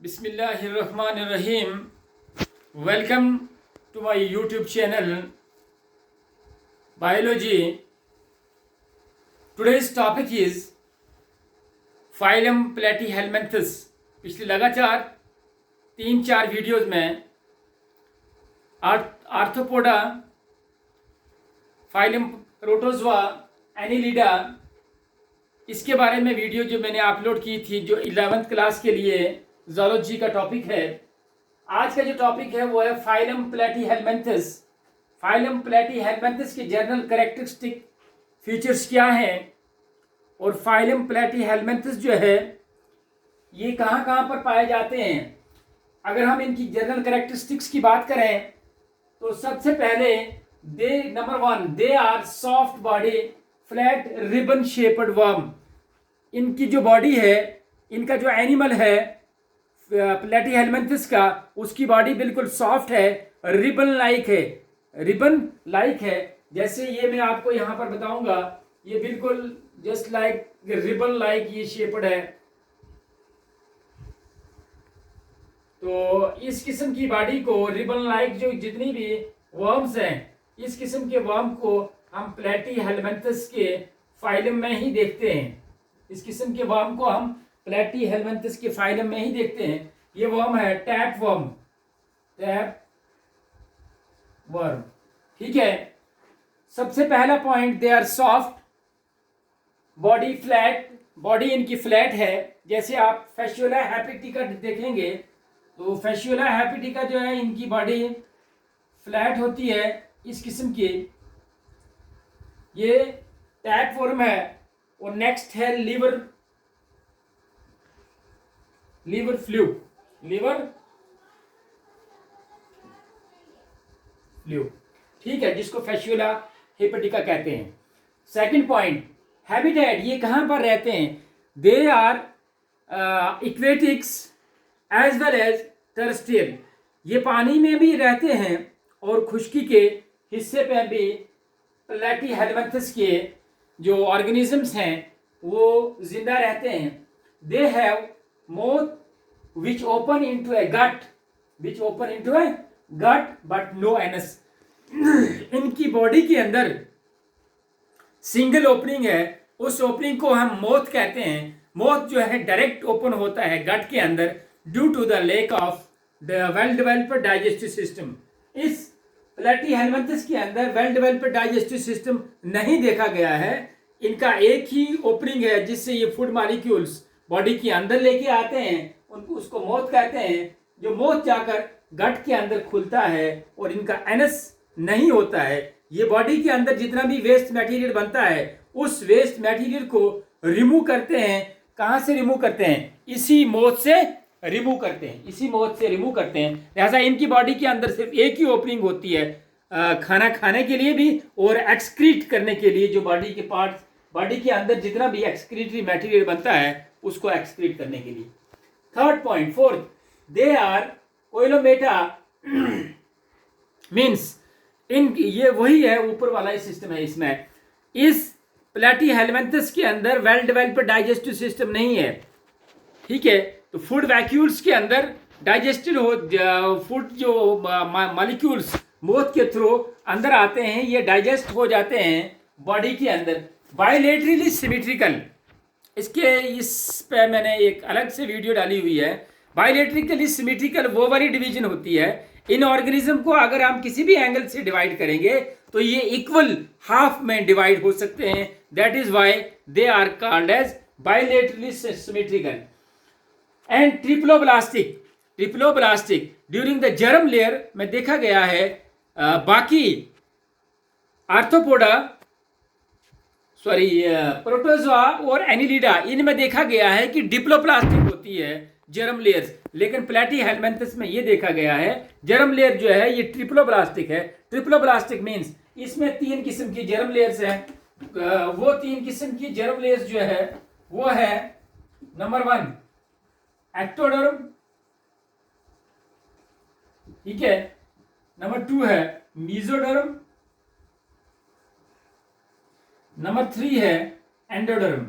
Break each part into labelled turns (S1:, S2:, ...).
S1: Bismillahirrahmanirrahim. Welcome to my YouTube channel Biology. Today's topic is phylum Platyhelminthes. पिछले लगातार 3-4 videos में arthropoda, phylum protozoa, Annelida, इसके बारे में वीडियो जो मैंने अपलोड की थी, जो 11th क्लास के लिए ज़ूलॉजी का टॉपिक है। आज का जो टॉपिक है वो है फाइलम प्लैटीहेलमिन्थस। फाइलम प्लैटीहेलमिन्थस के जनरल कैरेक्टरिस्टिक फीचर्स क्या हैं और फाइलम प्लैटीहेलमिन्थस जो है ये कहाँ कहाँ पर पाए जाते हैं। अगर हम इनकी जनरल कैरेक्टरिस्टिक्स की बात करें तो सबसे पहले number 1, they are soft body flat ribbon shaped worm. इनकी जो बॉडी है, इनका जो एनिमल है प्लैटीहेलमिन्थस का, उसकी बॉडी बिल्कुल सॉफ्ट है, रिबन लाइक है। जैसे ये मैं आपको यहाँ पर बताऊंगा, ये बिल्कुल जस्ट लाइक रिबन लाइक ये शेप्ड है। तो इस किस्म की बॉडी को, रिबन लाइक जो जितनी भी वर्म्स हैं, इस किस्म के वर्म को हम प्लैटीहेलमिन्थस के फाइलम में ही देखते हैं। इस किस्म के वर्म को हम प्लैटीहेलमिन्थस के फाइलम में ही देखते हैं। ये वर्म है टैप वर्म। ठीक है। सबसे पहला point, they are soft body flat. Body इनकी फ्लैट है। जैसे आप फैस्युला हैप्टिका देखेंगे तो फैस्युला हैप्टिका जो है, इनकी बॉडी फ्लैट होती है इस किस्म की। ये टैप वर्म है। और नेक्स्ट है लीवर फ्लू। ठीक है, जिसको फैस्युला हेपेटिका कहते हैं। Second point, habitat. ये कहां पर रहते हैं? They are aquatics as well as terrestrial. ये पानी में भी रहते हैं और खुश्की के हिस्से पे भी प्लैटीहेलमिन्थस के जो ऑर्गेनिजम्स हैं वो जिंदा रहते हैं। They have mouth which open into a gut but no anus। इनकी बॉडी के अंदर सिंगल ओपनिंग है, उस ओपनिंग को हम मौथ कहते हैं। मौथ जो है डायरेक्ट ओपन होता है गट के अंदर due to the lack of the well developed digestive system. इस प्लैटीहेलमिन्थस के अंदर वेल डेवलप्ड डाइजेस्टिव सिस्टम नहीं देखा गया है। इनका एक ही ओपनिंग है जिससे ये फूड मॉलिक्यूल्स बॉडी के अंदर लेके आते हैं, उसको मौथ कहते हैं, जो मौथ जाकर गट के अंदर खुलता है। और इनका एनस नहीं होता है। ये बॉडी के अंदर जितना भी वेस्ट मटेरियल बनता है, उस वेस्ट मटेरियल को रिमूव करते हैं। कहाँ से रिमूव करते हैं? इसी मौथ से रिमूव करते हैं। लिहाजा इनकी बॉडी के अंदर सिर्फ एक ही ओपनिंग होती है, खाना खाने के लिए भी और एक्सक्रीट करने के लिए। जो बॉडी के पार्ट्स, बॉडी के अंदर जितना भी एक्सक्रीटरी मटेरियल बनता है उसको एक्सक्रीट करने के लिए। Third point, fourth, they are acoelomata means ये वही है, ऊपर वाला ही सिस्टम है। इसमें इस प्लैटीहेलमिन्थस के अंदर वेल डेवलप्ड डाइजेस्टिव सिस्टम नहीं है। ठीक है। तो फूड वैक्यूल्स के अंदर डाइजेस्टेड हो, फूड जो मॉलिक्यूल्स मौथ के थ्रू अंदर आते हैं, ये डाइजेस्ट हो जाते हैं बॉडी के अंदर। बायलेटरली सिमेट्रिकल, इस पे मैंने एक अलग से वीडियो डाली हुई है। बायलेटरली सिमेट्रिकल वो वाली डिवीजन होती है। इन ऑर्गेनिज्म को अगर हम किसी भी एंगल से डिवाइड करेंगे तो ये इक्वल हाफ में डिवाइड हो सकते हैं। That is why they are called as bilaterally symmetrical. And triploblastic during the germ layer में देखा गया है। बाकी आर्थ्रोपोडा, प्रोटोजोआ और एनिलिडा, इनमें देखा गया है कि डिप्लोप्लास्टिक होती है जर्म लेयर्स। लेकिन प्लैटीहेलमिन्थस में ये देखा गया है जर्म लेयर जो है ये ट्रिप्लोब्लास्टिक है। ट्रिप्लोब्लास्टिक मीन्स इसमें 3 किस्म की जर्म लेयर्स हैं। वो 3 किस्म की जर्म लेयर्स जो है वो है, नंबर 1 एक्टोडर्म, ठीक है। नंबर 2 है मीजोडर्म, नंबर 3 है एंडोडर्म।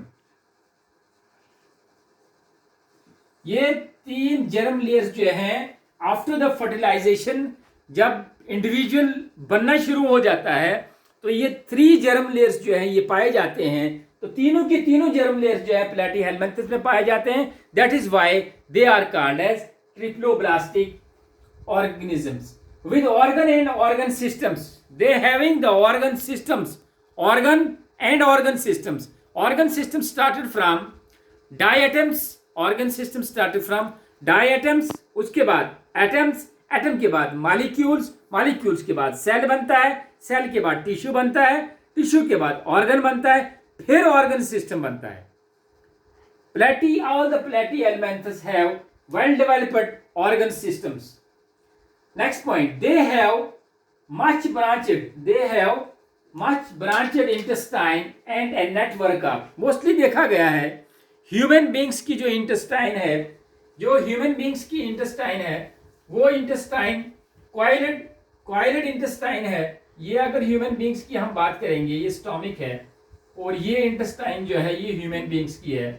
S1: ये 3 जर्म लेयर्स जो हैं आफ्टर द फर्टिलाइजेशन, जब इंडिविजुअल बनना शुरू हो जाता है तो ये 3 जर्म लेयर्स जो है ये पाए जाते हैं। तो तीनों के तीनों जर्म लेयर्स जो है प्लेटीहेलमिन्थस में पाए जाते हैं। That is why they are called as triploblastic organisms with organ and organ systems. They having the organ systems, organ and organ systems. Organ systems started from diatoms. Organ systems started from diatoms. उसके बाद atoms, atom के बाद molecules, molecules के बाद cell बनता है, cell के बाद tissue बनता है, tissue के बाद organ बनता है, फिर organ system बनता है। All the platyhelminthes have well developed organ systems. Next point, they have much branched intestine and a network of, mostly देखा गया है ह्यूमन बींग्स की जो इंटेस्टाइन है, वो इंटेस्टाइन क्वाइलेड इंटेस्टाइन है। ये अगर ह्यूमन बींग्स की हम बात करेंगे, ये स्टोमिक है और ये इंटेस्टाइन जो है ये ह्यूमन बींग्स की है,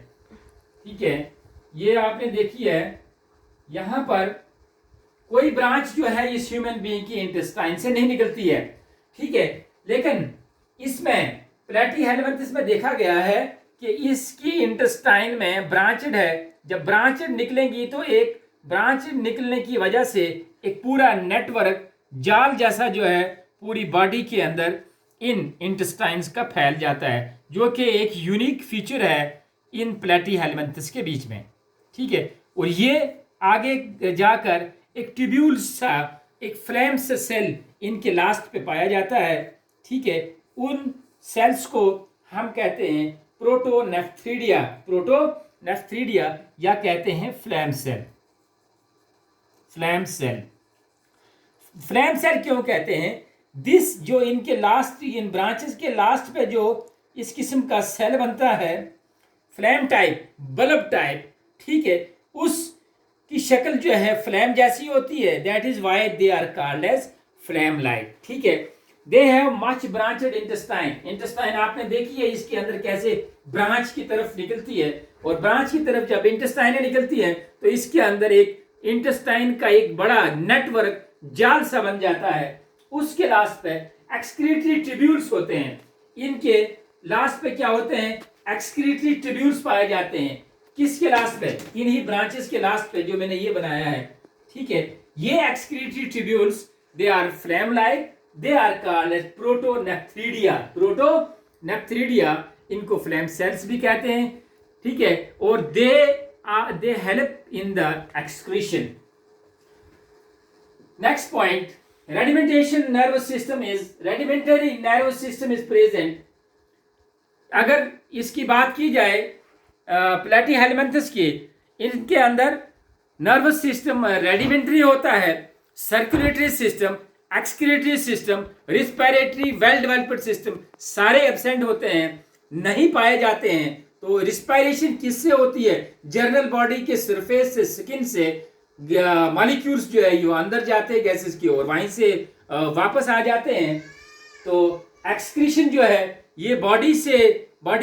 S1: ठीक है। ये आपने देखी है, यहां पर कोई ब्रांच जो है इस ह्यूमन बीइंग की इंटेस्टाइन से नहीं निकलती है, ठीक है। लेकिन इसमें प्लेटीहेलमिन्थस में देखा गया है कि इसकी इंटेस्टाइन में ब्रांचेड है। जब ब्रांचेड निकलेंगी तो एक ब्रांचेड निकलने की वजह से एक पूरा नेटवर्क जाल जैसा जो है पूरी बॉडी के अंदर इन इंटेस्टाइन्स का फैल जाता है, जो कि एक यूनिक फीचर है इन प्लेटीहेलमिन्थस के बीच में, ठीक है। और ये आगे जाकर एक ट्यूब्यूल सा, एक फ्लेम्स सेल इनके लास्ट पे पाया जाता है, ठीक है। उन सेल्स को हम कहते हैं प्रोटोनेफ्थ्रीडिया या कहते हैं फ्लैम सेल। फ्लैम सेल क्यों कहते हैं? दिस जो इनके लास्ट, इन ब्रांचेस के लास्ट पे जो इस किस्म का सेल बनता है, फ्लैम टाइप, बल्ब टाइप, ठीक है, उस की शक्ल जो है फ्लैम जैसी होती है। That is why they are called as flame light, ठीक है। They have much branched intestine आपने देखी है इसके अंदर कैसे ब्रांच की तरफ निकलती है, और ब्रांच की तरफ जब इंटेस्टाइन निकलती है तो इसके अंदर एक इंटेस्टाइन का एक बड़ा नेटवर्क जाल सा बन जाता है। उसके लास्ट पे एक्सक्रीटरी ट्यूब्यूल्स होते हैं, इनके लास्ट पे क्या होते हैं? एक्सक्रीटरी ट्यूब्यूल्स पाए जाते हैं। किसके लास्ट पे? इन्हीं ब्रांचेस के लास्ट पे जो मैंने ये बनाया है, ठीक है। ये excretory tubules they are flame like, they are called as protonephridia, इनको फ्लैम सेल्स भी कहते हैं, ठीक है। और they help in the excretion. Next point, rudimentary nervous system is present. अगर इसकी बात की जाए प्लेटीहेलमिन्थस की, इनके अंदर नर्वस सिस्टम रेडिमेंट्री होता है, circulatory system, excretory system, respiratory well developed system सारे एब्सेंट होते हैं, नहीं पाए जाते हैं। तो रिस्पिरेशन किससे होती है? जनरल बॉडी के सरफेस से, स्किन से मॉलिक्यूल्स जो है ये अंदर जाते हैं गैसेस की ओर, वहीं से वापस आ जाते हैं। तो एक्सक्रीशन जो है ये बॉडी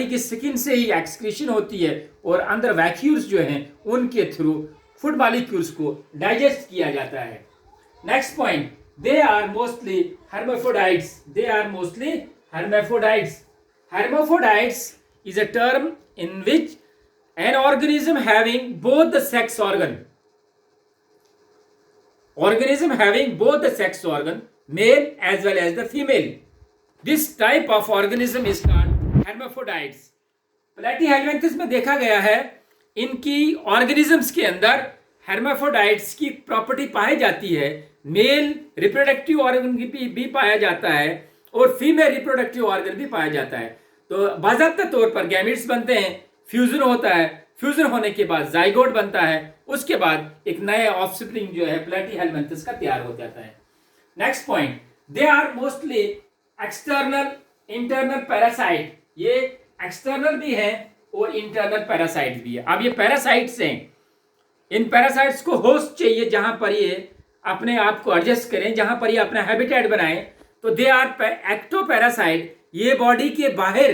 S1: की स्किन से ही एक्सक्रीशन होती है, और अंदर वैक्यूल्स जो हैं उनके थ्रू फूड मॉलिक्यूल्स को डाइजेस्ट किया जाता है। Next point, they are mostly hermaphrodites. Hermaphrodites is a term in which an organism having both the sex organ, male as well as the female, this type of organism is called hermaphrodites. प्लेटीहेलमिन्थस में देखा गया है इनकी organisms के अंदर hermaphrodites की property पाई जाती है। मेल रिप्रोडक्टिव ऑर्गन भी पाया जाता है और फीमेल रिप्रोडक्टिव ऑर्गन भी पाया जाता है। तो बाज़ाब्ता तौर पर गैमेट्स बनते हैं, फ्यूजन होता है, फ्यूजन होने के बाद जाइगोट बनता है, उसके बाद एक नया ऑफस्प्रिंग जो है प्लेटीहेलमिन्थस का तैयार हो जाता है। Next point, they are mostly external internal parasite. ये एक्सटर्नल भी है और इंटरनल पैरासाइट भी है। अब ये पैरासाइट्स हैं, इन पैरासाइट्स को होस्ट चाहिए जहां पर ये अपने आप को एडजस्ट करें, जहां पर ये अपना हैबिटेट बनाएं। तो दे आर एक्टोपैरासाइट। ये बॉडी के बाहर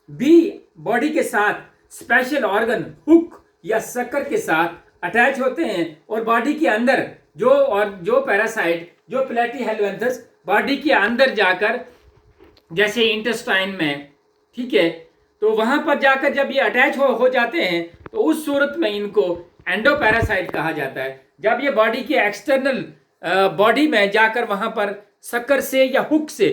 S1: भी बॉडी के साथ स्पेशल ऑर्गन हुक या सकर के साथ अटैच होते हैं और बॉडी के अंदर जो पैरासाइट, जो प्लेटीहेलमिंथस बॉडी के अंदर जाकर, जैसे इंटेस्टाइन में, ठीक है, तो वहां पर जाकर जब ये अटैच हो जाते हैं तो उस सूरत में इनको एंडोपैरासाइट कहा जाता है। जब ये बॉडी के एक्सटर्नल बॉडी में जाकर वहां पर शक्कर से या हुक से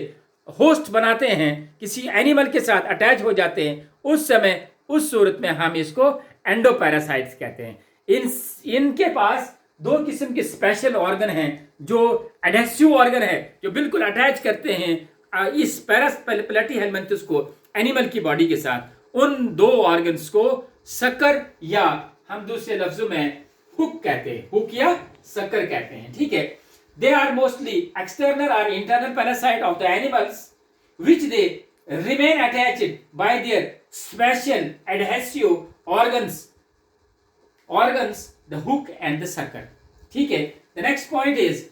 S1: होस्ट बनाते हैं, किसी एनिमल के साथ अटैच हो जाते हैं, उस समय उस सूरत में हम इसको एंडोपैरासाइट्स कहते हैं। इनके पास दो किस्म के स्पेशल ऑर्गन हैं, जो एडहेसिव ऑर्गन है, जो बिल्कुल अटैच करते हैं इस प्लेटीहेलमिंथस को एनिमल की बॉडी के साथ। उन दो ऑर्गन्स को शक्कर या हम दूसरे लफ्जों में हुक कहते हैं, हुक या शक्कर कहते हैं, ठीक है। दे आर मोस्टली एक्सटर्नल और internal parasite of the animals which they remain attached by their special adhesive organs, the hook and the sucker, ठीक है। The next point is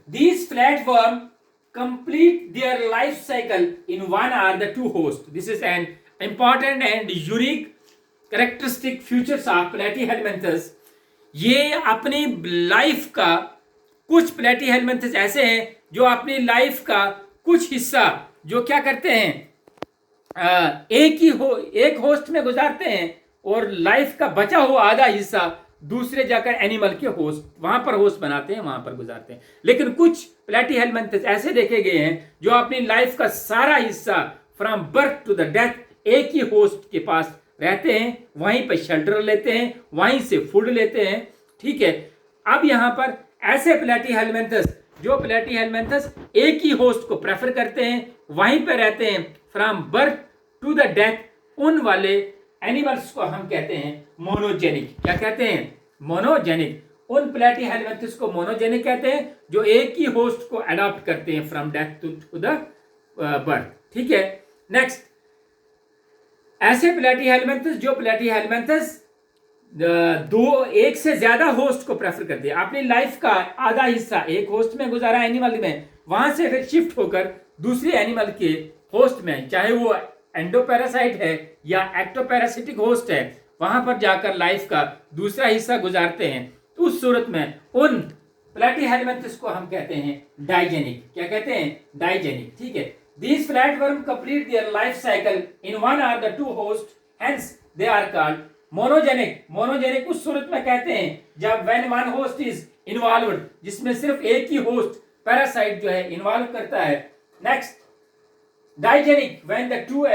S1: these flatworm complete their life cycle in one or the two hosts. This is an important and unique characteristic features of platyhelminthes. ये अपनी life का, कुछ प्लेटीहेलमिंथस ऐसे हैं जो अपनी लाइफ का कुछ हिस्सा जो क्या करते हैं, एक होस्ट में गुजारते हैं और लाइफ का बचा हुआ आधा हिस्सा दूसरे जाकर एनिमल के होस्ट, वहां पर होस्ट बनाते हैं, वहां पर गुजारते हैं। लेकिन कुछ प्लेटीहेलमिंथस ऐसे देखे गए हैं जो अपनी लाइफ का सारा हिस्सा from birth to the death एक ही होस्ट के पास रहते हैं, वहीं पर शेल्टर लेते हैं, वहीं से फूड लेते हैं, ठीक है। अब यहां पर ऐसे प्लेटीहेलमिंथस एक ही होस्ट को प्रेफर करते हैं, वहीं पर रहते हैं from birth to the death, उन वाले एनिमल्स को हम कहते हैं मोनोजेनिक। क्या कहते हैं? मोनोजेनिक। उन प्लेटीहेलमिंथस को मोनोजेनिक कहते हैं जो एक ही होस्ट को अडॉप्ट करते हैं from death to the birth, ठीक है। नेक्स्ट, ऐसे प्लेटीहेलमिंथस एक से ज्यादा होस्ट को प्रेफर करते हैं। अपनी लाइफ का आधा हिस्सा एक होस्ट में गुजारा एनिमल में, वहां से फिर शिफ्ट होकर दूसरे एनिमल के होस्ट में, चाहे वो एंडोपैरासाइट है या एक्टोपैरासिटिक होस्ट है, वहां पर जाकर लाइफ का दूसरा हिस्सा गुजारते हैं। तो उस सूरत में उन प्लेटीहेलमिंथस को हम कहते हैं डाइजेनिक। क्या कहते हैं? डाइजेनिक, ठीक है। These flatworms complete their life cycle in one or the two hosts, hence they are called monogenic. Monogenic उस सूरत में कहते हैं जब when one host is involved, जिसमें सिर्फ एक ही होस्ट पैरासाइट जो है इन्वॉल्व करता है। Next, digenic when the two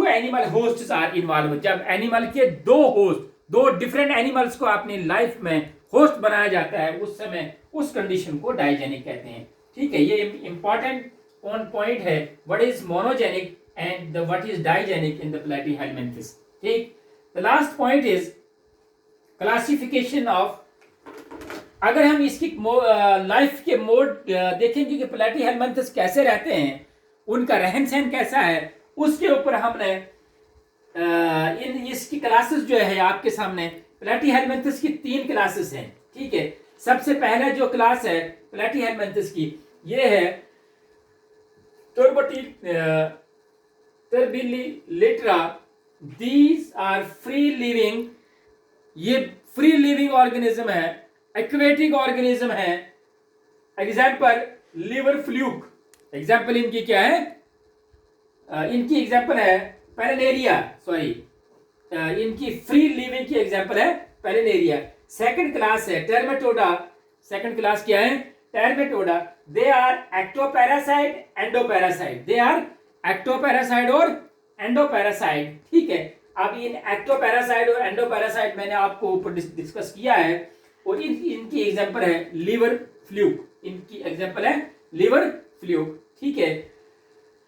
S1: animal hosts are involved, जब एनिमल के दो होस्ट, दो डिफरेंट एनिमल्स को अपनी लाइफ में होस्ट बनाया जाता है, उस समय उस कंडीशन को डाइजेनिक कहते हैं, ठीक है। ये इंपॉर्टेंट पॉइंट है, what is monogenic and what is digenic in the Platyhelminthes, ठीक। The last point is classification of, अगर हम इसकी लाइफ के मोड देखेंगे कि प्लेटीहेलमिंथस कैसे रहते हैं, उनका रहन सहन कैसा है, उसके ऊपर हमने इसकी क्लासेस जो है आपके सामने, प्लेटीहेलमिंथस की 3 क्लासेस हैं, ठीक है। सबसे पहला जो क्लास है प्लेटीहेलमिंथस की, ये है टर्बिलिलेट्रा। दीज आर फ्री लिविंग, ये फ्री लिविंग ऑर्गेनिज्म है, एक्वेटिक ऑर्गेनिज्म है। एग्जाम्पल लिवर फ्लूक, एग्जाम्पल इनकी क्या है? इनकी एग्जाम्पल है पैलिनेरिया, इनकी फ्री लिविंग की एग्जाम्पल है पैलिनेरिया। सेकंड क्लास है टर्मेटोडा। सेकंड क्लास क्या है? Trematoda. They are ectoparasite, endoparasite. They are ectoparasite और एंडोपैरासाइट, ठीक है। अब इन एक्टोपैरासाइट और एंडोपैरासाइट मैंने आपको ऊपर डिस्कस किया है, और इनकी एग्जाम्पल है लिवर फ्लूक। इनकी एग्जाम्पल है लिवर फ्लूक, ठीक है,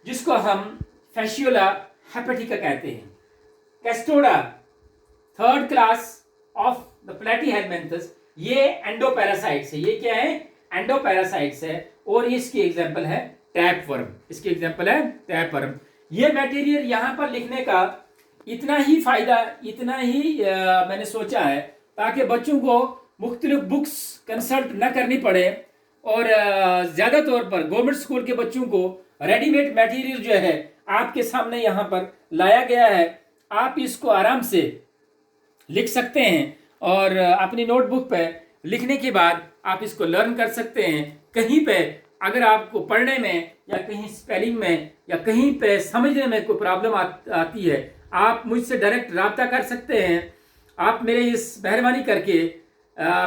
S1: जिसको हम फैसियोला हेपेटिका कहते हैं। कैस्टोडा, थर्ड क्लास ऑफ द प्लेटीहेलमिंथस, ये एंडोपैरासाइट्स है। ये क्या है? एंडोपैरासाइट्स है, और इसकी एग्जांपल है टैपवर्म। इसकी एग्जांपल है टैपवर्म। ये मटेरियल यहाँ पर लिखने का इतना ही फायदा, इतना ही मैंने सोचा है ताकि बच्चों को मुख्तलिफ बुक्स कंसल्ट न करनी पड़े, और ज़्यादा तौर पर गवर्नमेंट स्कूल के बच्चों को रेडीमेड मटेरियल जो है आपके सामने यहाँ पर लाया गया है। आप इसको आराम से लिख सकते हैं, और अपनी नोटबुक पे लिखने के बाद आप इसको लर्न कर सकते हैं। कहीं पे अगर आपको पढ़ने में या कहीं स्पेलिंग में या कहीं पे समझने में कोई प्रॉब्लम आती है, आप मुझसे डायरेक्ट रब्ता कर सकते हैं। आप मेरे इस मेहरबानी करके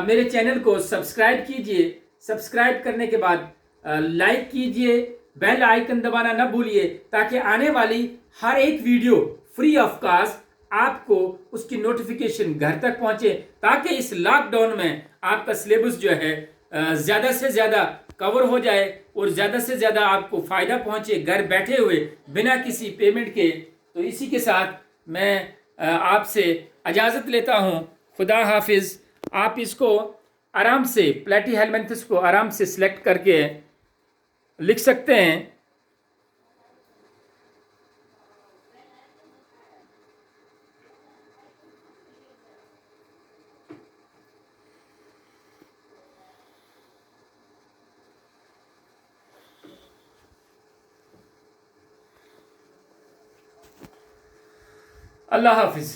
S1: मेरे चैनल को सब्सक्राइब कीजिए। सब्सक्राइब करने के बाद लाइक कीजिए, बेल आइकन दबाना न भूलिए, ताकि आने वाली हर एक वीडियो फ्री ऑफ कॉस्ट आपको उसकी नोटिफिकेशन घर तक पहुंचे, ताकि इस लॉकडाउन में आपका सिलेबस जो है ज़्यादा से ज़्यादा कवर हो जाए और ज़्यादा से ज़्यादा आपको फ़ायदा पहुंचे घर बैठे हुए बिना किसी पेमेंट के। तो इसी के साथ मैं आपसे इजाज़त लेता हूं। खुदा हाफिज़। आप इसको आराम से प्लेटी हेलमेंथस को आराम से सिलेक्ट करके लिख सकते हैं। अल्लाह हाफिज़।